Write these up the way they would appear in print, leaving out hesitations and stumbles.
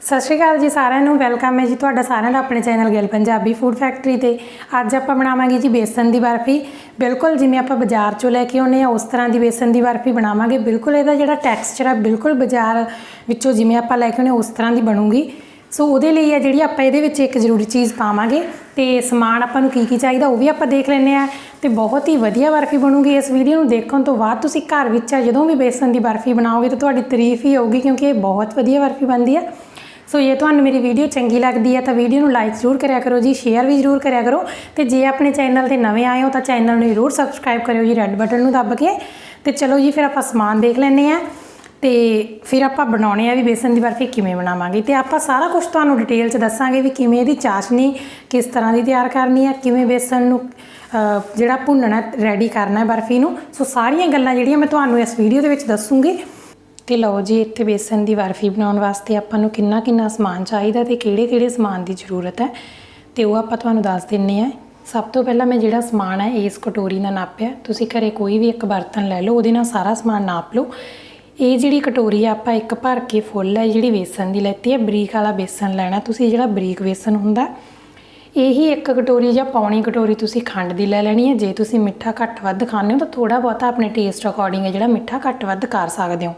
सत श्री अकाल जी सारिਆਂ ਨੂੰ ਵੈਲਕਮ है जी ਤੁਹਾਡਾ ਸਾਰਿਆਂ ਦਾ ਆਪਣੇ channel Gill Punjabi food factory ਤੇ ਅੱਜ ਆਪਾਂ ਬਣਾਵਾਂਗੇ ਜੀ बेसन ਦੀ ਬਰਫੀ। बिल्कुल जिवें ਆਪਾਂ ਬਾਜ਼ਾਰ ਚੋਂ ਲੈ ਕੇ ਆਉਂਦੇ ਆ उस तरह ਦੀ बेसन ਦੀ ਬਰਫੀ ਬਣਾਵਾਂਗੇ। बिल्कुल ਇਹਦਾ ਜਿਹੜਾ ਟੈਕਸਚਰ ਆ बिल्कुल ਬਾਜ਼ਾਰ ਵਿੱਚੋਂ ਜਿਵੇਂ ਆਪਾਂ ਲੈ ਕੇ ਆਉਂਦੇ उस तरह ਦੀ ਬਣੂਗੀ। सो ਉਹਦੇ ਲਈ ਆ ਜਿਹੜੀ ਆਪਾਂ ਇਹਦੇ ਵਿੱਚ ਇੱਕ ਜ਼ਰੂਰੀ ਚੀਜ਼ ਪਾਵਾਂਗੇ ਤੇ ਸਮਾਨ ਆਪਾਂ ਨੂੰ ਕੀ ਚਾਹੀਦਾ ਉਹ ਵੀ ਆਪਾਂ ਦੇਖ ਲੈਂਦੇ ਆ ਤੇ बहुत ही ਵਧੀਆ ਬਰਫੀ ਬਣੂਗੀ। इस वीडियो ਨੂੰ ਦੇਖਣ ਤੋਂ ਬਾਅਦ ਤੁਸੀਂ ਘਰ ਵਿੱਚ ਜਦੋਂ ਵੀ बेसन ਦੀ ਬਰਫੀ ਬਣਾਓਗੇ ਤਾਂ ਤੁਹਾਡੀ ਤਾਰੀਫ ਹੀ ਹੋਊਗੀ क्योंकि ਇਹ बहुत ਵਧੀਆ ਬਰਫੀ ਬਣਦੀ ਹੈ। सो जे तुहानू मेरी वीडियो चंगी लगती है तो वीडियो नू लाइक जरूर करा करो जी, शेयर भी जरूर करा करो। तो जे अपने चैनल ते नवे आए हो तो चैनल नू जरूर सबसक्राइब करो जी रेड बटन नू दब के। तो चलो जी फिर आप समान देख लैने आ तो फिर आप बनाने भी बेसन की बर्फी किवें बनावांगे। तो आप सारा कुछ तुहानू डिटेल च दसांगे भी किवें इहदी चाशनी किस तरह की तैयार करनी है, किवें बेसन नू जिहड़ा भुन्नना रेडी करना है बर्फी नू। सो सारियां गल्लां जिहड़ियां मैं तुहानू इस वीडियो दे विच दसूंगी। तो लो जी इत्थे बेसन की बर्फी बनाने वास्ते आपां नूं किन्ना समान चाहिए तो किहड़े समान की जरूरत है तो वह आपां तुहानूं दस दिंदे आ। सब तो पहला मैं जिहड़ा समान है इस कटोरी नाल नापिया। तुसीं घरे कोई भी एक बर्तन लै लो, उहदे नाल सारा समान नाप लो। ये जिहड़ी कटोरी है आपां एक भर के फुल है जिहड़ी बेसन की लैती है। बरीक वाला बेसन लैना तुसीं, जिहड़ा बरीक बेसन हुंदा यही एक कटोरी या पौनी कटोरी तुसी खंड दी ले लैनी है। जे तुसी मिठा घट वध खाने हो तो थोड़ा बहुता अपने टेस्ट अकॉर्डिंग है जिहड़ा मिठा घट वध कर सकते हो।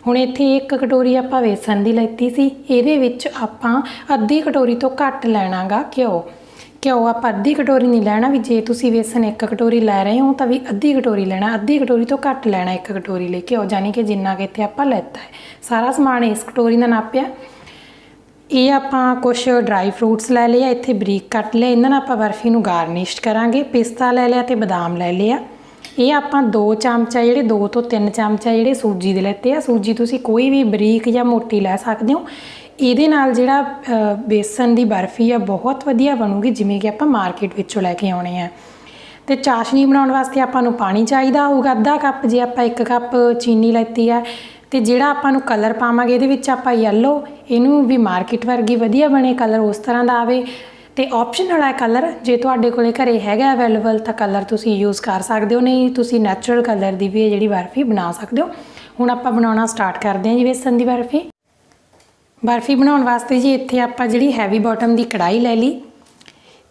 हुण इत्थे एक कटोरी आपां बेसन दी लैती सी, इहदे विच आपां अद्धी कटोरी तो घट लैना गा घ्यो आपां अद्धी कटोरी नहीं लैना भी। जे तुसी बेसन एक कटोरी लै रहे हो तो भी अद्धी कटोरी लैना, अद्धी कटोरी तो घट लैना एक कटोरी ले घ्यो, यानी कि जिन्ना कि इत्थे आपां लैता है। सारा समान इस कटोरी दा नापिया। ये आपां कुछ ड्राई फ्रूट्स लै लिया, इत्थे बरीक कट लिया, इन्हां नाल आपां बर्फी नूं गार्निश करांगे। पिस्ता लै लिया ते बादाम लै लिया। ये आपां 2 चमचा जिहड़े 2 तो 3 चमचा जिहड़े सूजी दे लैते आ। सूजी तुसीं कोई भी बरीक या मोटी लै सकदे हो। इहदे नाल जिहड़ा बेसन दी बर्फी आ बहुत वधिया बनूगी जिवें कि आपां मार्केट विचों लैके आउणे आ। ते चाशनी बनाउण वास्ते आपां नूं पानी चाहीदा होऊगा आधा कप। जे आपां 1 कप चीनी लैती है तो जिहड़ा आपां नूं कलर पावांगे इहदे विच आपां येलो, इहनूं भी मार्केट वर्गी वधिया बने कलर उस तरह दा आवे। तो ऑप्शनल है कलर, जे तुहाडे कोले घरे हैगा अवेलेबल तो कलर तुसी यूज़ कर सकते हो, नहीं तुसी नैचुरल कलर की भी जिहड़ी बर्फी बना सकते हो। हुण आपां बनाउणा स्टार्ट करते हैं जी बेसन की बर्फी बनाउण वास्ते जी इत्थे आपां जिहड़ी हैवी बॉटम की कढ़ाई लै ली।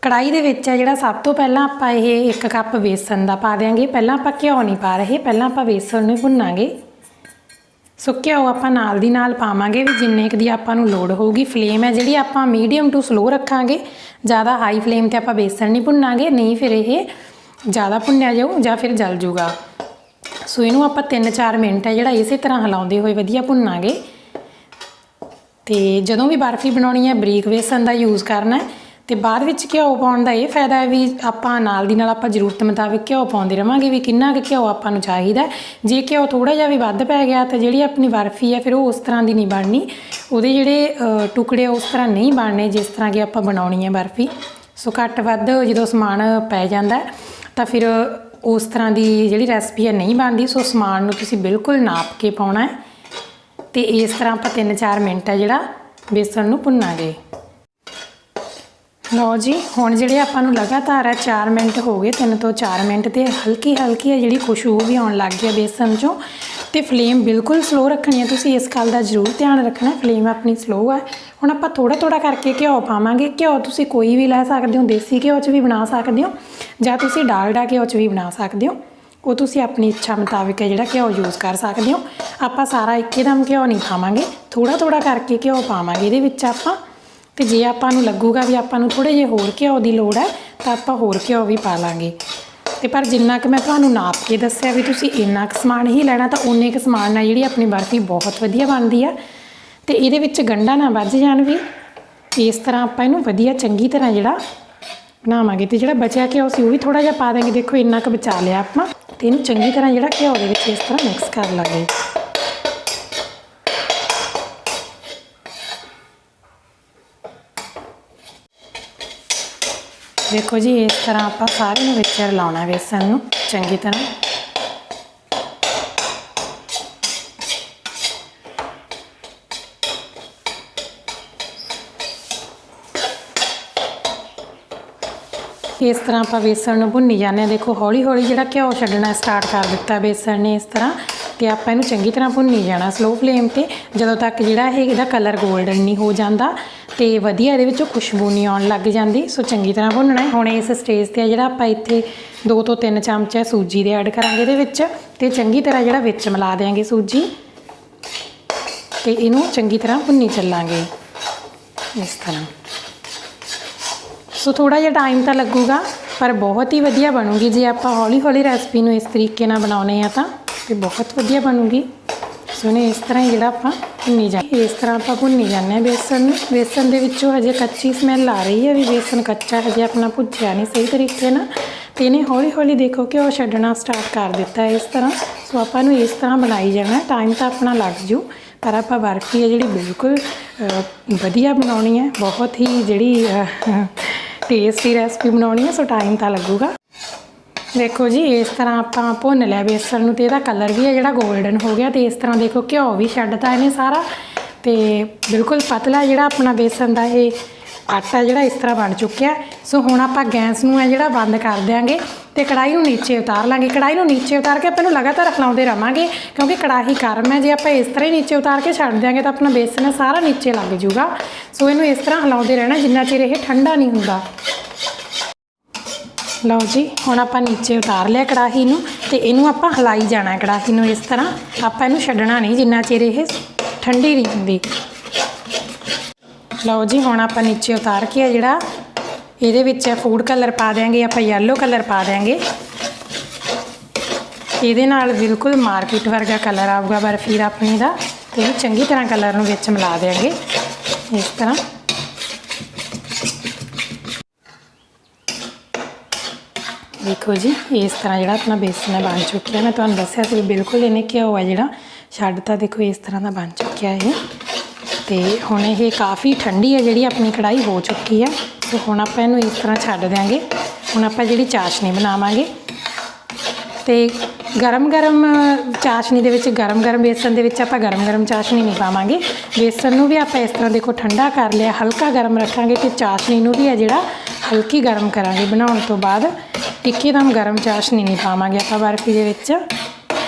कढ़ाई दे विच जिहड़ा सब तो पहलां आपां इह 1 कप बेसन दा पा देंगे। पहलां आपां घ्यो नहीं पा रहे, पहलां आपां बेसन नूं भुन्नांगे। सो घ्यो आपां नाल दी नाल पावांगे भी जिन्ने क दी आपां नूं लोड़ होगी। फ्लेम है जिहड़ी आपां मीडियम टू स्लो रखांगे, ज़्यादा हाई फ्लेम ते आपां बेसन नहीं भुन्नांगे, नहीं फिर ये ज़्यादा भुन्निया जाऊ जां फिर जल जूगा। सो इहनूं आपां 3-4 मिनट है जिहड़ा इसे तरह हिलाउंदे होए वधिया भुन्नांगे। ते जदों भी बर्फी बनाउणी है बरीक बेसन दा यूज़ करना है। तो बाद विच घ्यो पाउण दा ये फायदा है भी आपां नाल दी नाल आपां जरूरत मुताबिक घ्यो पाउंदे रहांगे भी किन्ना कि घ्यो आपां नूं चाहीदा। जे घ्यो थोड़ा जिहा भी वध पै गया तो जिहड़ी अपनी बर्फी है फिर वो उस तरह की नहीं बननी, उहदे जिहड़े टुकड़े उस तरह नहीं बनने जिस तरह की आपां बनाउणी है बर्फी। सो घट वध जदों समान पै जांदा तो फिर उस तरह की जिहड़ी रेसिपी है नहीं बनती। सो समान नूं तुसीं बिल्कुल नाप के पाउणा है। तो इस तरह आपां 3-4 मिनट है जिहड़ा बेसन नूं भुन्नांगे। लो जी हुण जिहड़े आपां नूं लगातार 4 मिनट हो गए, 3 तो 4 मिनट तो हल्की है जिहड़ी खुशबू भी आउण लग गई बेसन चों। तो फ्लेम बिल्कुल स्लो रखनी है, तुसीं इस गल का जरूर ध्यान रखना फ्लेम अपनी स्लो है। हुण आपां थोड़ा करके घ्यो पावांगे। घ्यो तुसीं कोई भी लै सकदे हो, देसी घ्यो च भी बना सकदे हो जां तुसीं डालडा घ्यो च भी बना सकदे हो। वो तुसीं अपनी इच्छा मुताबिक है जिहड़ा घ्यो यूज़ कर सकदे हो। आपां सारा एकदम घ्यो नहीं पावांगे, थोड़ा करके घ्यो पावांगे इहदे विच आपां। तो जे आपां नूं लगूगा भी आपां नूं थोड़े जे होर घ्यो की लोड़ है तो आपां होर घ्यो भी पा लांगे। तो पर जिन्ना कि मैं तुहानूं नाप के दस्सिया भी तुसीं इन्ना क समान ही लैना तो उन्ने क समान नाल जिहड़ी अपनी बर्फी बहुत वधिया बनदी है। तो इहदे विच गंढा ना वज जाण भी, इस तरह आपां इहनूं वधिया चंगी तरह जिहड़ा बनावांगे। तो जिहड़ा बचिया घ्यो सी वो भी थोड़ा जिहा पा देंगे। देखो इन्ना क बचा लिया आपां। तो इहनूं चंगी तरह जिहड़ा घ्यो दे विच इस तरह मिक्स कर लांगे। देखो जी इस तरह आप सारे में विच रलाउणा बेसन नूं चंगी तरह। इस तरह आप बेसन नूं भुन्नी जाने। देखो हौली हौली जिहड़ा घ्यो छड्डना स्टार्ट कर दिता बेसन ने इस तरह। ਤੇ ਆਪਾਂ ਇਹਨੂੰ ਚੰਗੀ ਤਰ੍ਹਾਂ ਭੁੰਨੀ ਜਾਣਾ ਸਲੋ ਫਲੇਮ ਤੇ, ਜਦੋਂ ਤੱਕ ਜਿਹੜਾ ਇਹਦਾ ਕਲਰ ਗੋਲਡਨ ਨਹੀਂ ਹੋ ਜਾਂਦਾ ਤੇ ਵਧੀਆ ਇਹਦੇ ਵਿੱਚੋਂ ਖੁਸ਼ਬੂ ਨਹੀਂ ਆਉਣ ਲੱਗ ਜਾਂਦੀ। ਸੋ ਚੰਗੀ ਤਰ੍ਹਾਂ ਭੁੰਨਣਾ ਹੈ। ਹੁਣ ਇਸ ਸਟੇਜ ਤੇ ਜਿਹੜਾ ਆਪਾਂ ਇੱਥੇ 2 ਤੋਂ 3 ਚਮਚੇ ਸੂਜੀ ਦੇ ਐਡ ਕਰਾਂਗੇ ਇਹਦੇ ਵਿੱਚ, ਤੇ ਚੰਗੀ ਤਰ੍ਹਾਂ ਜਿਹੜਾ ਵਿੱਚ ਮਿਲਾ ਦੇਵਾਂਗੇ ਸੂਜੀ, ਤੇ ਇਹਨੂੰ ਚੰਗੀ ਤਰ੍ਹਾਂ ਭੁੰਨੀ ਚੱਲਾਂਗੇ ਇਸ ਤਰ੍ਹਾਂ। ਸੋ ਥੋੜਾ ਜਿਹਾ ਟਾਈਮ ਤਾਂ ਲੱਗੂਗਾ, ਪਰ ਬਹੁਤ ਹੀ ਵਧੀਆ ਬਣੂਗੀ ਜੇ ਆਪਾਂ ਹੌਲੀ ਹੌਲੀ ਰੈਸਪੀ ਨੂੰ ਇਸ ਤਰੀਕੇ ਨਾਲ ਬਣਾਉਨੇ ਆ ਤਾਂ ਬਹੁਤ ਵਧੀਆ ਬਣੂਗੀ। ਸੋ ਇਹਨੇ ਇਸ ਤਰ੍ਹਾਂ ਹੀ ਜਿਹੜਾ ਆਪਾਂ ਭੁੰਨੀ ਜਾਂਦੇ, ਇਸ ਤਰ੍ਹਾਂ ਆਪਾਂ ਭੁੰਨੀ ਜਾਂਦੇ ਹਾਂ ਬੇਸਨ ਨੂੰ। ਬੇਸਨ ਦੇ ਵਿੱਚੋਂ ਹਜੇ ਕੱਚੀ ਸਮੈਲ ਆ ਰਹੀ ਹੈ ਵੀ ਬੇਸਨ ਕੱਚਾ, ਹਜੇ ਆਪਣਾ ਭੁੱਜਿਆ ਨਹੀਂ ਸਹੀ ਤਰੀਕੇ ਨਾਲ, ਤੇ ਇਹਨੇ ਹੌਲੀ ਹੌਲੀ ਦੇਖੋ ਕਿ ਉਹ ਛੱਡਣਾ ਸਟਾਰਟ ਕਰ ਦਿੱਤਾ ਇਸ ਤਰ੍ਹਾਂ। ਸੋ ਆਪਾਂ ਨੂੰ ਇਸ ਤਰ੍ਹਾਂ ਬਣਾਈ ਜਾਣਾ, ਟਾਈਮ ਤਾਂ ਆਪਣਾ ਲੱਗ ਜੂ, ਪਰ ਆਪਾਂ ਬਰਫੀ ਹੈ ਜਿਹੜੀ ਬਿਲਕੁਲ ਵਧੀਆ ਬਣਾਉਣੀ ਹੈ, ਬਹੁਤ ਹੀ ਜਿਹੜੀ ਟੇਸਟੀ ਰੈਸਪੀ ਬਣਾਉਣੀ ਹੈ। ਸੋ ਟਾਈਮ ਤਾਂ ਲੱਗੂਗਾ। ਦੇਖੋ ਜੀ ਇਸ ਤਰ੍ਹਾਂ ਆਪਾਂ ਭੁੰਨ ਲਿਆ ਬੇਸਣ ਨੂੰ, ਤੇ ਇਹਦਾ ਕਲਰ ਵੀ ਹੈ ਜਿਹੜਾ ਗੋਲਡਨ ਹੋ ਗਿਆ, ਤੇ ਇਸ ਤਰ੍ਹਾਂ ਦੇਖੋ ਘਿਓ ਵੀ ਛੱਡਤਾ ਇਹਨੇ ਸਾਰਾ, ਤੇ ਬਿਲਕੁਲ ਪਤਲਾ ਜਿਹੜਾ ਆਪਣਾ ਬੇਸਣ ਦਾ ਇਹ ਆਟਾ ਜਿਹੜਾ ਇਸ ਤਰ੍ਹਾਂ ਬਣ ਚੁੱਕਿਆ। ਸੋ ਹੁਣ ਆਪਾਂ ਗੈਸ ਨੂੰ ਹੈ ਜਿਹੜਾ ਬੰਦ ਕਰ ਦਿਆਂਗੇ, ਤੇ ਕੜਾਹੀ ਨੂੰ ਨੀਚੇ ਉਤਾਰ ਲਾਂਗੇ। ਕੜਾਹੀ ਨੂੰ ਨੀਚੇ ਉਤਾਰ ਕੇ ਆਪਾਂ ਇਹਨੂੰ ਲਗਾਤਾਰ ਹਿਲਾਉਂਦੇ ਰਹਾਂਗੇ, ਕਿਉਂਕਿ ਕੜਾਹੀ ਗਰਮ ਹੈ। ਜੇ ਆਪਾਂ ਇਸ ਤਰ੍ਹਾਂ ਹੀ ਨੀਚੇ ਉਤਾਰ ਕੇ ਛੱਡ ਦਿਆਂਗੇ ਤਾਂ ਆਪਣਾ ਬੇਸਣ ਸਾਰਾ ਨੀਚੇ ਲੱਗ ਜੂਗਾ। ਸੋ ਇਹਨੂੰ ਇਸ ਤਰ੍ਹਾਂ ਹਿਲਾਉਂਦੇ ਰਹਿਣਾ ਜਿੰਨਾ ਚਿਰ ਇਹ ਠੰਡਾ ਨਹੀਂ ਹੁੰਦਾ। ਲਓ ਜੀ ਹੁਣ ਆਪਾਂ ਨੀਚੇ ਉਤਾਰ ਲਿਆ ਕੜਾਹੀ ਨੂੰ, ਤੇ ਇਹਨੂੰ ਆਪਾਂ ਹਿਲਾਈ ਜਾਣਾ ਕੜਾਹੀ ਨੂੰ ਇਸ ਤਰ੍ਹਾਂ, ਆਪਾਂ ਇਹਨੂੰ ਛੱਡਣਾ ਨਹੀਂ ਜਿੰਨਾ ਚਿਰ ਇਹ ਠੰਡੀ ਨਹੀਂ ਹੁੰਦੀ। ਲਓ ਜੀ ਹੁਣ ਆਪਾਂ ਨੀਚੇ ਉਤਾਰ ਕੇ ਜਿਹੜਾ ਇਹਦੇ ਵਿੱਚ ਫੂਡ ਕਲਰ ਪਾ ਦਿਆਂਗੇ, ਆਪਾਂ ਯੈਲੋ ਕਲਰ ਪਾ ਦਿਆਂਗੇ। ਇਹਦੇ ਨਾਲ ਬਿਲਕੁਲ ਮਾਰਕੀਟ ਵਰਗਾ ਕਲਰ ਆਊਗਾ ਬਰਫੀ ਦਾ ਆਪਣੀ ਦਾ, ਤੇ ਇਹ ਚੰਗੀ ਤਰ੍ਹਾਂ ਕਲਰ ਨੂੰ ਵਿੱਚ ਮਿਲਾ ਦਿਆਂਗੇ ਇਸ ਤਰ੍ਹਾਂ। ਦੇਖੋ ਜੀ ਇਸ ਤਰ੍ਹਾਂ ਜਿਹੜਾ ਆਪਣਾ ਬੇਸਨ ਬਣ ਚੁੱਕਿਆ। ਮੈਂ ਤੁਹਾਨੂੰ ਦੱਸਿਆ ਸੀ ਬਿਲਕੁਲ ਇਹਨੇ ਘਿਓ ਹੈ ਜਿਹੜਾ ਛੱਡਤਾ, ਦੇਖੋ ਇਸ ਤਰ੍ਹਾਂ ਦਾ ਬਣ ਚੁੱਕਿਆ ਇਹ। ਤੇ ਹੁਣ ਇਹ ਕਾਫੀ ਠੰਡੀ ਹੈ ਜਿਹੜੀ ਆਪਣੀ ਕੜਾਹੀ ਹੋ ਚੁੱਕੀ ਹੈ। ਸੋ ਹੁਣ ਆਪਾਂ ਇਹਨੂੰ ਇਸ ਤਰ੍ਹਾਂ ਛੱਡ ਦਿਆਂਗੇ। ਹੁਣ ਆਪਾਂ ਜਿਹੜੀ ਚਾਸ਼ਨੀ ਬਣਾਵਾਂਗੇ, ਤੇ ਗਰਮ ਚਾਸ਼ਨੀ ਦੇ ਵਿੱਚ ਗਰਮ ਬੇਸਨ ਦੇ ਵਿੱਚ ਆਪਾਂ ਗਰਮ ਚਾਸ਼ਨੀ ਨਹੀਂ ਪਾਵਾਂਗੇ। ਬੇਸਨ ਨੂੰ ਵੀ ਆਪਾਂ ਇਸ ਤਰ੍ਹਾਂ ਦੇਖੋ ਠੰਡਾ ਕਰ ਲਿਆ, ਹਲਕਾ ਗਰਮ ਰੱਖਾਂਗੇ, ਤੇ ਚਾਸ਼ਨੀ ਨੂੰ ਵੀ ਹੈ ਜਿਹੜਾ ਹਲਕੀ ਗਰਮ ਕਰਾਂਗੇ ਬਣਾਉਣ ਤੋਂ ਬਾਅਦ। ਇੱਕਦਮ ਗਰਮ ਚਾਸ਼ਨੀ ਨਹੀਂ ਪਾਵਾਂਗੇ ਆਪਾਂ ਬਰਫੀ ਦੇ ਵਿੱਚ।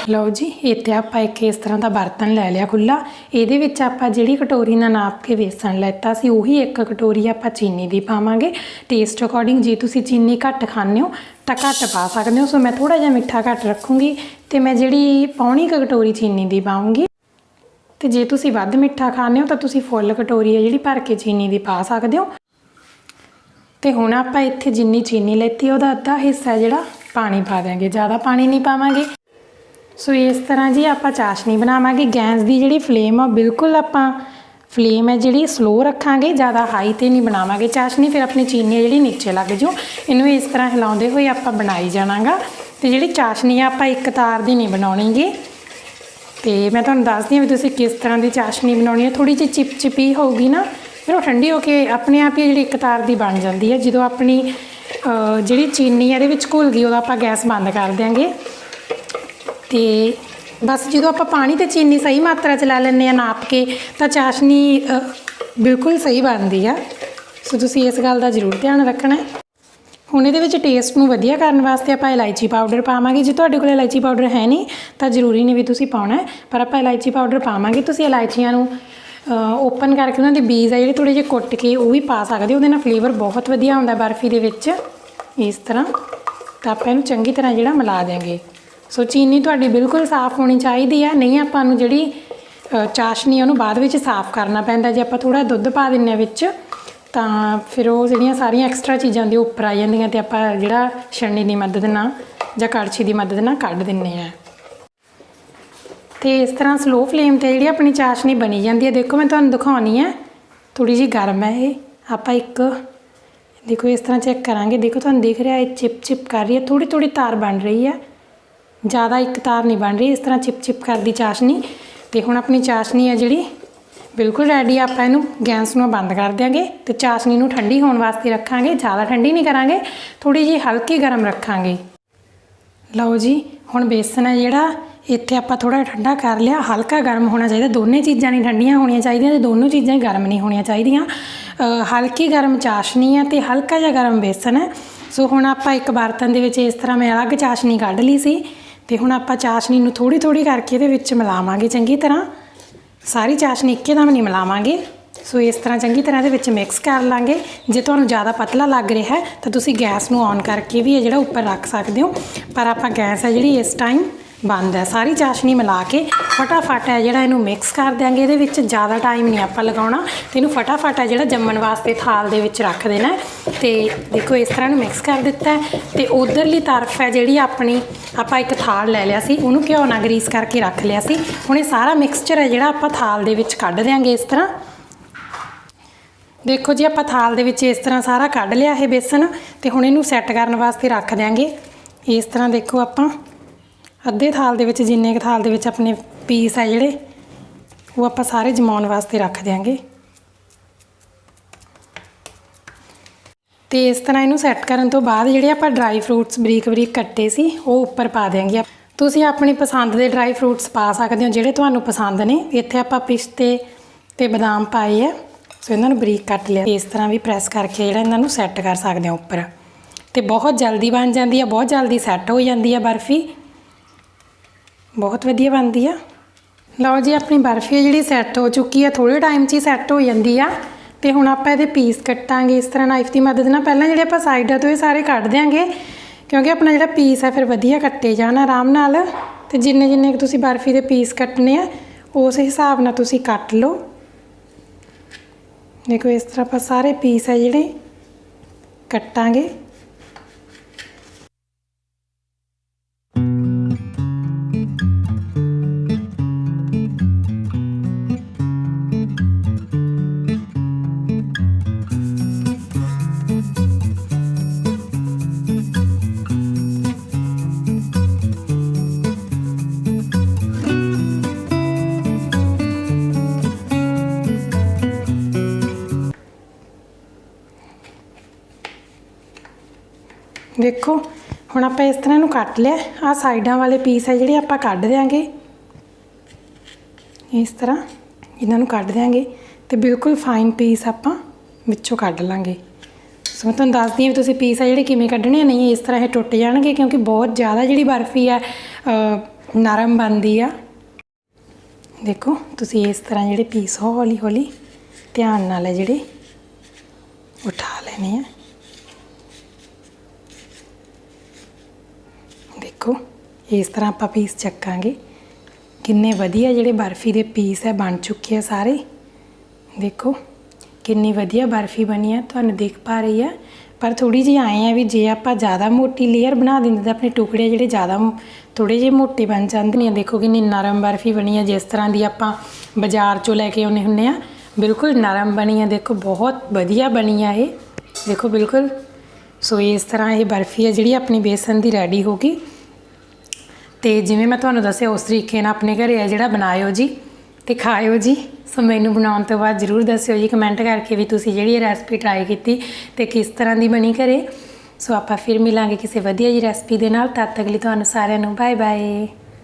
ਲਓ ਜੀ ਇੱਥੇ ਆਪਾਂ ਇੱਕ ਇਸ ਤਰ੍ਹਾਂ ਦਾ ਬਰਤਨ ਲੈ ਲਿਆ ਖੁੱਲ੍ਹਾ, ਇਹਦੇ ਵਿੱਚ ਆਪਾਂ ਜਿਹੜੀ ਕਟੋਰੀ ਨਾਲ ਨਾਪ ਕੇ ਬੇਸਣ ਲੈਤਾ ਸੀ ਉਹੀ ਇੱਕ ਕਟੋਰੀ ਆਪਾਂ ਚੀਨੀ ਦੀ ਪਾਵਾਂਗੇ। ਟੇਸਟ ਅਕੋਰਡਿੰਗ ਜੇ ਤੁਸੀਂ ਚੀਨੀ ਘੱਟ ਖਾਂਦੇ ਹੋ ਤਾਂ ਘੱਟ ਪਾ ਸਕਦੇ ਹੋ। ਸੋ ਮੈਂ ਥੋੜ੍ਹਾ ਜਿਹਾ ਮਿੱਠਾ ਘੱਟ ਰੱਖੂੰਗੀ, ਤੇ ਮੈਂ ਜਿਹੜੀ ਪੌਣੀ ਕੁ ਕਟੋਰੀ ਚੀਨੀ ਦੀ ਪਾਊਂਗੀ। ਤੇ ਜੇ ਤੁਸੀਂ ਵੱਧ ਮਿੱਠਾ ਖਾਂਦੇ ਹੋ ਤਾਂ ਤੁਸੀਂ ਫੁੱਲ ਕਟੋਰੀ ਹੈ ਜਿਹੜੀ ਭਰ ਕੇ ਚੀਨੀ ਦੀ ਪਾ ਸਕਦੇ ਹੋ। ਤੇ ਹੁਣ ਆਪਾਂ ਇੱਥੇ ਜਿੰਨੀ ਚੀਨੀ ਲੈਤੀ ਉਹਦਾ ਅੱਧਾ ਹਿੱਸਾ ਜਿਹੜਾ ਪਾਣੀ ਪਾ ਦਿਆਂਗੇ, ਜ਼ਿਆਦਾ ਪਾਣੀ ਨਹੀਂ ਪਾਵਾਂਗੇ। ਸੋ ਇਸ ਤਰ੍ਹਾਂ ਜੀ ਆਪਾਂ ਚਾਸ਼ਨੀ ਬਣਾਵਾਂਗੇ। ਗੈਸ ਦੀ ਜਿਹੜੀ ਫਲੇਮ ਆ ਬਿਲਕੁਲ ਆਪਾਂ ਫਲੇਮ ਹੈ ਜਿਹੜੀ ਸਲੋ ਰੱਖਾਂਗੇ, ਜ਼ਿਆਦਾ ਹਾਈ 'ਤੇ ਨਹੀਂ ਬਣਾਵਾਂਗੇ ਚਾਸ਼ਨੀ, ਫਿਰ ਆਪਣੀ ਚੀਨੀ ਜਿਹੜੀ ਨੀਚੇ ਲੱਗ ਜਾਊ। ਇਹਨੂੰ ਇਸ ਤਰ੍ਹਾਂ ਹਿਲਾਉਂਦੇ ਹੋਏ ਆਪਾਂ ਬਣਾਈ ਜਾਣਾਗਾ। ਤੇ ਜਿਹੜੀ ਚਾਸ਼ਨੀ ਆ ਆਪਾਂ ਇੱਕ ਤਾਰ ਦੀ ਨਹੀਂ ਬਣਾਉਣੀਗੀ। ਤੇ ਮੈਂ ਤੁਹਾਨੂੰ ਦੱਸਦੀ ਹਾਂ ਵੀ ਤੁਸੀਂ ਕਿਸ ਤਰ੍ਹਾਂ ਦੀ ਚਾਸ਼ਨੀ ਬਣਾਉਣੀ ਹੈ। ਥੋੜ੍ਹੀ ਜਿਹੀ ਚਿਪਚਿਪੀ ਹੋਊਗੀ ਨਾ, ਫਿਰ ਉਹ ਠੰਡੀ ਹੋ ਕੇ ਆਪਣੇ ਆਪ ਹੀ ਜਿਹੜੀ ਇੱਕ ਤਾਰ ਦੀ ਬਣ ਜਾਂਦੀ ਹੈ। ਜਦੋਂ ਆਪਣੀ ਜਿਹੜੀ ਚੀਨੀ ਇਹਦੇ ਵਿੱਚ ਘੁਲ ਗਈ ਉਦੋਂ ਆਪਾਂ ਗੈਸ ਬੰਦ ਕਰ ਦਿਆਂਗੇ। ਤੇ ਬਸ ਜਦੋਂ ਆਪਾਂ ਪਾਣੀ ਅਤੇ ਚੀਨੀ ਸਹੀ ਮਾਤਰਾ 'ਚ ਲੈ ਲੈਂਦੇ ਹਾਂ ਨਾਪ ਕੇ, ਤਾਂ ਚਾਸ਼ਨੀ ਬਿਲਕੁਲ ਸਹੀ ਬਣਦੀ ਆ। ਸੋ ਤੁਸੀਂ ਇਸ ਗੱਲ ਦਾ ਜ਼ਰੂਰ ਧਿਆਨ ਰੱਖਣਾ। ਹੁਣ ਇਹਦੇ ਵਿੱਚ ਟੇਸਟ ਨੂੰ ਵਧੀਆ ਕਰਨ ਵਾਸਤੇ ਆਪਾਂ ਇਲਾਇਚੀ ਪਾਊਡਰ ਪਾਵਾਂਗੇ। ਜੇ ਤੁਹਾਡੇ ਕੋਲ ਇਲਾਇਚੀ ਪਾਊਡਰ ਹੈ ਨਹੀਂ ਤਾਂ ਜ਼ਰੂਰੀ ਨਹੀਂ ਵੀ ਤੁਸੀਂ ਪਾਉਣਾ, ਪਰ ਆਪਾਂ ਇਲਾਇਚੀ ਪਾਊਡਰ ਪਾਵਾਂਗੇ। ਤੁਸੀਂ ਇਲਾਇਚੀਆਂ ਨੂੰ ਓਪਨ ਕਰਕੇ ਉਹਨਾਂ ਦੇ ਬੀਜ ਆ ਜਿਹੜੇ ਥੋੜ੍ਹੇ ਜਿਹੇ ਕੁੱਟ ਕੇ ਉਹ ਵੀ ਪਾ ਸਕਦੇ ਹੋ, ਉਹਦੇ ਨਾਲ ਫਲੇਵਰ ਬਹੁਤ ਵਧੀਆ ਆਉਂਦਾ ਬਰਫੀ ਦੇ ਵਿੱਚ ਇਸ ਤਰ੍ਹਾਂ। ਤਾਂ ਆਪਾਂ ਇਹਨੂੰ ਚੰਗੀ ਤਰ੍ਹਾਂ ਜਿਹੜਾ ਮਿਲਾ ਦਿਆਂਗੇ। ਸੋ ਚੀਨੀ ਤੁਹਾਡੀ ਬਿਲਕੁਲ ਸਾਫ਼ ਹੋਣੀ ਚਾਹੀਦੀ ਹੈ, ਨਹੀਂ ਆਪਾਂ ਨੂੰ ਜਿਹੜੀ ਚਾਸ਼ਨੀ ਉਹਨੂੰ ਬਾਅਦ ਵਿੱਚ ਸਾਫ਼ ਕਰਨਾ ਪੈਂਦਾ। ਜੇ ਆਪਾਂ ਥੋੜ੍ਹਾ ਦੁੱਧ ਪਾ ਦਿੰਦੇ ਹਾਂ ਵਿੱਚ ਤਾਂ ਫਿਰ ਉਹ ਜਿਹੜੀਆਂ ਸਾਰੀਆਂ ਐਕਸਟਰਾ ਚੀਜ਼ਾਂ ਦੇ ਉੱਪਰ ਆ ਜਾਂਦੀਆਂ, ਅਤੇ ਆਪਾਂ ਜਿਹੜਾ ਛਣਨੀ ਦੀ ਮਦਦ ਨਾਲ ਜਾਂ ਕੜਛੀ ਦੀ ਮਦਦ ਨਾਲ ਕੱਢ ਦਿੰਦੇ ਹਾਂ। ਤੇ ਇਸ ਤਰ੍ਹਾਂ ਸਲੋ ਫਲੇਮ 'ਤੇ ਜਿਹੜੀ ਆਪਣੀ ਚਾਸ਼ਨੀ ਬਣੀ ਜਾਂਦੀ ਹੈ। ਦੇਖੋ ਮੈਂ ਤੁਹਾਨੂੰ ਦਿਖਾਉਣੀ ਹੈ, ਥੋੜ੍ਹੀ ਜਿਹੀ ਗਰਮ ਹੈ ਇਹ। ਆਪਾਂ ਇੱਕ ਦੇਖੋ ਇਸ ਤਰ੍ਹਾਂ ਚੈੱਕ ਕਰਾਂਗੇ। ਦੇਖੋ ਤੁਹਾਨੂੰ ਦਿਖ ਰਿਹਾ ਇਹ ਚਿਪ ਕਰ ਰਹੀ ਹੈ, ਥੋੜ੍ਹੀ ਥੋੜ੍ਹੀ ਤਾਰ ਬਣ ਰਹੀ ਹੈ, ਜ਼ਿਆਦਾ ਇੱਕ ਤਾਰ ਨਹੀਂ ਬਣ ਰਹੀ। ਇਸ ਤਰ੍ਹਾਂ ਚਿਪ ਕਰਦੀ ਚਾਸ਼ਨੀ। ਤੇ ਹੁਣ ਆਪਣੀ ਚਾਸ਼ਨੀ ਹੈ ਜਿਹੜੀ ਬਿਲਕੁਲ ਰੈਡੀ। ਆਪਾਂ ਇਹਨੂੰ ਗੈਸ ਨੂੰ ਬੰਦ ਕਰ ਦਿਆਂਗੇ ਤੇ ਚਾਸ਼ਨੀ ਨੂੰ ਠੰਡੀ ਹੋਣ ਵਾਸਤੇ ਰੱਖਾਂਗੇ। ਜ਼ਿਆਦਾ ਠੰਡੀ ਨਹੀਂ ਕਰਾਂਗੇ, ਥੋੜ੍ਹੀ ਜਿਹੀ ਹਲਕੀ ਗਰਮ ਰੱਖਾਂਗੇ। ਲਓ ਜੀ ਹੁਣ ਬੇਸਨ ਹੈ ਜਿਹੜਾ ਇੱਥੇ ਆਪਾਂ ਥੋੜ੍ਹਾ ਠੰਡਾ ਕਰ ਲਿਆ, ਹਲਕਾ ਗਰਮ ਹੋਣਾ ਚਾਹੀਦਾ। ਦੋਨੇ ਚੀਜ਼ਾਂ ਨਹੀਂ ਠੰਡੀਆਂ ਹੋਣੀਆਂ ਚਾਹੀਦੀਆਂ, ਤੇ ਦੋਨੋਂ ਚੀਜ਼ਾਂ ਹੀ ਗਰਮ ਨਹੀਂ ਹੋਣੀਆਂ ਚਾਹੀਦੀਆਂ। ਹਲਕੀ ਗਰਮ ਚਾਸ਼ਨੀ ਹੈ ਅਤੇ ਹਲਕਾ ਜਿਹਾ ਗਰਮ ਬੇਸਨ ਹੈ। ਸੋ ਹੁਣ ਆਪਾਂ ਇੱਕ ਬਰਤਨ ਦੇ ਵਿੱਚ ਇਸ ਤਰ੍ਹਾਂ ਮੈਂ ਅਲੱਗ ਚਾਸ਼ਨੀ ਕੱਢ ਲਈ ਸੀ, ਤੇ ਹੁਣ ਆਪਾਂ ਚਾਸ਼ਨੀ ਨੂੰ ਥੋੜੀ ਥੋੜੀ ਕਰਕੇ ਇਹਦੇ ਵਿੱਚ ਮਿਲਾਵਾਂਗੇ ਚੰਗੀ ਤਰ੍ਹਾਂ। ਸਾਰੀ ਚਾਸ਼ਨੀ ਇੱਕਦਮ ਨਹੀਂ ਮਿਲਾਵਾਂਗੇ। ਸੋ ਇਸ ਤਰ੍ਹਾਂ ਚੰਗੀ ਤਰ੍ਹਾਂ ਇਹਦੇ ਵਿੱਚ ਮਿਕਸ ਕਰ ਲਾਂਗੇ। ਜੇ ਤੁਹਾਨੂੰ ਜ਼ਿਆਦਾ ਪਤਲਾ ਲੱਗ ਰਿਹਾ ਹੈ ਤਾਂ ਤੁਸੀਂ ਗੈਸ ਨੂੰ ਔਨ ਕਰਕੇ ਵੀ ਇਹ ਜਿਹੜਾ ਉੱਪਰ ਰੱਖ ਸਕਦੇ ਹੋ, ਪਰ ਆਪਾਂ ਗੈਸ ਹੈ ਜਿਹੜੀ ਇਸ ਟਾਈਮ ਬੰਦ ਹੈ। ਸਾਰੀ ਚਾਸ਼ਨੀ ਮਿਲਾ ਕੇ ਫਟਾਫਟ ਹੈ ਜਿਹੜਾ ਇਹਨੂੰ ਮਿਕਸ ਕਰ ਦਿਆਂਗੇ। ਇਹਦੇ ਵਿੱਚ ਜ਼ਿਆਦਾ ਟਾਈਮ ਨਹੀਂ ਆਪਾਂ ਲਗਾਉਣਾ ਤੇ ਇਹਨੂੰ ਫਟਾਫਟ ਹੈ ਜਿਹੜਾ ਜੰਮਣ ਵਾਸਤੇ ਥਾਲ ਦੇ ਵਿੱਚ ਰੱਖ ਦੇਣਾ। ਤੇ ਦੇਖੋ ਇਸ ਤਰ੍ਹਾਂ ਨੂੰ ਮਿਕਸ ਕਰ ਦਿੱਤਾ ਤੇ ਉਧਰਲੀ ਤਰਫ ਹੈ ਜਿਹੜੀ ਆਪਣੀ ਆਪਾਂ ਇੱਕ ਥਾਲ ਲੈ ਲਿਆ ਸੀ, ਉਹਨੂੰ ਘਿਓ ਨਾਲ ਗਰੀਸ ਕਰਕੇ ਰੱਖ ਲਿਆ ਸੀ। ਹੁਣ ਇਹ ਸਾਰਾ ਮਿਕਸਚਰ ਹੈ ਜਿਹੜਾ ਆਪਾਂ ਥਾਲ ਦੇ ਵਿੱਚ ਕੱਢ ਦਿਆਂਗੇ ਇਸ ਤਰ੍ਹਾਂ। ਦੇਖੋ ਜੀ ਆਪਾਂ ਥਾਲ ਦੇ ਵਿੱਚ ਇਸ ਤਰ੍ਹਾਂ ਸਾਰਾ ਕੱਢ ਲਿਆ ਇਹ ਬੇਸਨ ਤੇ ਹੁਣ ਇਹਨੂੰ ਸੈੱਟ ਕਰਨ ਵਾਸਤੇ ਰੱਖ ਦਿਆਂਗੇ ਇਸ ਤਰ੍ਹਾਂ। ਦੇਖੋ ਆਪਾਂ ਅੱਧੇ ਥਾਲ ਦੇ ਵਿੱਚ ਜਿੰਨੇ ਕੁ ਥਾਲ ਦੇ ਵਿੱਚ ਆਪਣੇ ਪੀਸ ਆ ਜਿਹੜੇ ਉਹ ਆਪਾਂ ਸਾਰੇ ਜਮਾਉਣ ਵਾਸਤੇ ਰੱਖ ਦਿਆਂਗੇ। ਤੇ ਇਸ ਤਰ੍ਹਾਂ ਇਹਨੂੰ ਸੈੱਟ ਕਰਨ ਤੋਂ ਬਾਅਦ ਜਿਹੜੇ ਆਪਾਂ ਡਰਾਈ ਫਰੂਟਸ ਬਰੀਕ ਬਰੀਕ ਕੱਟੇ ਸੀ ਉਹ ਉੱਪਰ ਪਾ ਦਿਆਂਗੇ। ਤੁਸੀਂ ਆਪਣੀ ਪਸੰਦ ਦੇ ਡਰਾਈ ਫਰੂਟਸ ਪਾ ਸਕਦੇ ਹੋ ਜਿਹੜੇ ਤੁਹਾਨੂੰ ਪਸੰਦ ਨੇ। ਇੱਥੇ ਆਪਾਂ ਪਿਸਤੇ ਤੇ ਬਦਾਮ ਪਾਏ ਆ, ਸੋ ਇਹਨਾਂ ਨੂੰ ਬਰੀਕ ਕੱਟ ਲਿਆ। ਇਸ ਤਰ੍ਹਾਂ ਵੀ ਪ੍ਰੈਸ ਕਰਕੇ ਜਿਹੜਾ ਇਹਨਾਂ ਨੂੰ ਸੈੱਟ ਕਰ ਸਕਦੇ ਹੋ ਉੱਪਰ। ਤੇ ਬਹੁਤ ਜਲਦੀ ਬਣ ਜਾਂਦੀ ਆ, ਬਹੁਤ ਜਲਦੀ ਸੈੱਟ ਹੋ ਜਾਂਦੀ ਆ ਬਰਫੀ, ਬਹੁਤ ਵਧੀਆ ਬਣਦੀ ਆ। ਲਓ ਜੀ ਆਪਣੀ ਬਰਫੀ ਹੈ ਜਿਹੜੀ ਸੈੱਟ ਹੋ ਚੁੱਕੀ ਆ, ਥੋੜ੍ਹੇ ਟਾਈਮ 'ਚ ਹੀ ਸੈੱਟ ਹੋ ਜਾਂਦੀ ਆ। ਤੇ ਹੁਣ ਆਪਾਂ ਇਹਦੇ ਪੀਸ ਕੱਟਾਂਗੇ ਇਸ ਤਰ੍ਹਾਂ ਨਾਈਫ ਦੀ ਮਦਦ ਨਾਲ। ਪਹਿਲਾਂ ਜਿਹੜੇ ਆਪਾਂ ਸਾਈਡਾਂ ਤੋਂ ਇਹ ਸਾਰੇ ਕੱਢ ਦਿਆਂਗੇ ਕਿਉਂਕਿ ਆਪਣਾ ਜਿਹੜਾ ਪੀਸ ਹੈ ਫਿਰ ਵਧੀਆ ਕੱਟੇ ਜਾਣ ਆਰਾਮ ਨਾਲ। ਤੇ ਜਿੰਨੇ ਜਿੰਨੇ ਤੁਸੀਂ ਬਰਫੀ ਦੇ ਪੀਸ ਕੱਟਣੇ ਆ ਉਸ ਹਿਸਾਬ ਨਾਲ ਤੁਸੀਂ ਕੱਟ ਲਓ। ਦੇਖੋ ਇਸ ਤਰ੍ਹਾਂ ਆਪਾਂ ਸਾਰੇ ਪੀਸ ਹੈ ਜਿਹੜੇ ਕੱਟਾਂਗੇ। ਦੇਖੋ ਹੁਣ ਆਪਾਂ ਇਸ ਤਰ੍ਹਾਂ ਇਹਨੂੰ ਕੱਟ ਲਿਆ। ਆਹ ਸਾਈਡਾਂ ਵਾਲੇ ਪੀਸ ਹੈ ਜਿਹੜੇ ਆਪਾਂ ਕੱਢ ਦਿਆਂਗੇ ਇਸ ਤਰ੍ਹਾਂ, ਇਹਨਾਂ ਨੂੰ ਕੱਢ ਦਿਆਂਗੇ ਤੇ ਬਿਲਕੁਲ ਫਾਈਨ ਪੀਸ ਆਪਾਂ ਵਿੱਚੋਂ ਕੱਢ ਲਾਂਗੇ। ਸੋ ਮੈਂ ਤੁਹਾਨੂੰ ਦੱਸਦੀ ਹਾਂ ਵੀ ਤੁਸੀਂ ਪੀਸ ਆ ਜਿਹੜੇ ਕਿਵੇਂ ਕੱਢਣੇ। ਨਹੀਂ ਇਸ ਤਰ੍ਹਾਂ ਇਹ ਟੁੱਟ ਜਾਣਗੇ ਕਿਉਂਕਿ ਬਹੁਤ ਜ਼ਿਆਦਾ ਜਿਹੜੀ ਬਰਫੀ ਆ ਨਰਮ ਬਣਦੀ ਆ। ਦੇਖੋ ਤੁਸੀਂ ਇਸ ਤਰ੍ਹਾਂ ਜਿਹੜੇ ਪੀਸ ਹੌਲੀ ਹੌਲੀ ਧਿਆਨ ਨਾਲ ਹੈ ਜਿਹੜੇ ਉਠਾ ਲੈਣੇ ਆ। ਦੇਖੋ ਇਸ ਤਰ੍ਹਾਂ ਆਪਾਂ ਪੀਸ ਚੱਕਾਂਗੇ। ਕਿੰਨੇ ਵਧੀਆ ਜਿਹੜੇ ਬਰਫੀ ਦੇ ਪੀਸ ਹੈ ਬਣ ਚੁੱਕੇ ਆ ਸਾਰੇ। ਦੇਖੋ ਕਿੰਨੀ ਵਧੀਆ ਬਰਫੀ ਬਣੀ ਆ, ਤੁਹਾਨੂੰ ਦਿਖ ਪਾ ਰਹੀ ਆ। ਪਰ ਥੋੜੀ ਜਿਹੀ ਆਏ ਆ ਵੀ ਜੇ ਆਪਾਂ ਜ਼ਿਆਦਾ ਮੋਟੀ ਲੇਅਰ ਬਣਾ ਦਿੰਦੇ ਤਾਂ ਆਪਣੇ ਟੁਕੜੇ ਜਿਹੜੇ ਜ਼ਿਆਦਾ ਥੋੜੇ ਜਿਹੇ ਮੋਟੇ ਬਣ ਜਾਂਦੇ ਨੇ। ਦੇਖੋ ਕਿੰਨੀ ਨਰਮ ਬਰਫੀ ਬਣੀ ਆ, ਜਿਸ ਤਰ੍ਹਾਂ ਦੀ ਆਪਾਂ ਬਾਜ਼ਾਰ 'ਚੋਂ ਲੈ ਕੇ ਆਉਂਦੇ ਹੁੰਦੇ ਆ, ਬਿਲਕੁਲ ਨਰਮ ਬਣੀ ਆ। ਦੇਖੋ ਬਹੁਤ ਵਧੀਆ ਬਣੀ ਆ ਇਹ, ਦੇਖੋ ਬਿਲਕੁਲ। ਸੋ ਇਸ ਤਰ੍ਹਾਂ ਇਹ ਬਰਫੀ ਹੈ ਜਿਹੜੀ ਆਪਣੀ ਬੇਸਨ ਦੀ ਰੈਡੀ ਹੋ ਗਈ। ਤੇ ਜਿਵੇਂ ਮੈਂ ਤੁਹਾਨੂੰ ਦੱਸਿਆ ਉਸ ਤਰੀਕੇ ਨਾਲ ਆਪਣੇ ਘਰੇ ਹੈ ਜਿਹੜਾ ਬਣਾਇਓ ਜੀ ਤੇ ਖਾਇਓ ਜੀ। ਸੋ ਮੈਨੂੰ ਬਣਾਉਣ ਤੋਂ ਬਾਅਦ ਜ਼ਰੂਰ ਦੱਸਿਓ ਜੀ ਕਮੈਂਟ ਕਰਕੇ ਵੀ ਤੁਸੀਂ ਜਿਹੜੀ ਇਹ ਰੈਸਪੀ ਟਰਾਈ ਕੀਤੀ ਤੇ ਕਿਸ ਤਰ੍ਹਾਂ ਦੀ ਬਣੀ ਘਰੇ। ਸੋ ਆਪਾਂ ਫਿਰ ਮਿਲਾਂਗੇ ਕਿਸੇ ਵਧੀਆ ਜੀ ਰੈਸਪੀ ਦੇ ਨਾਲ। ਤਦ ਤੱਕ ਲਈ ਤੁਹਾਨੂੰ ਸਾਰਿਆਂ ਨੂੰ ਬਾਏ ਬਾਏ।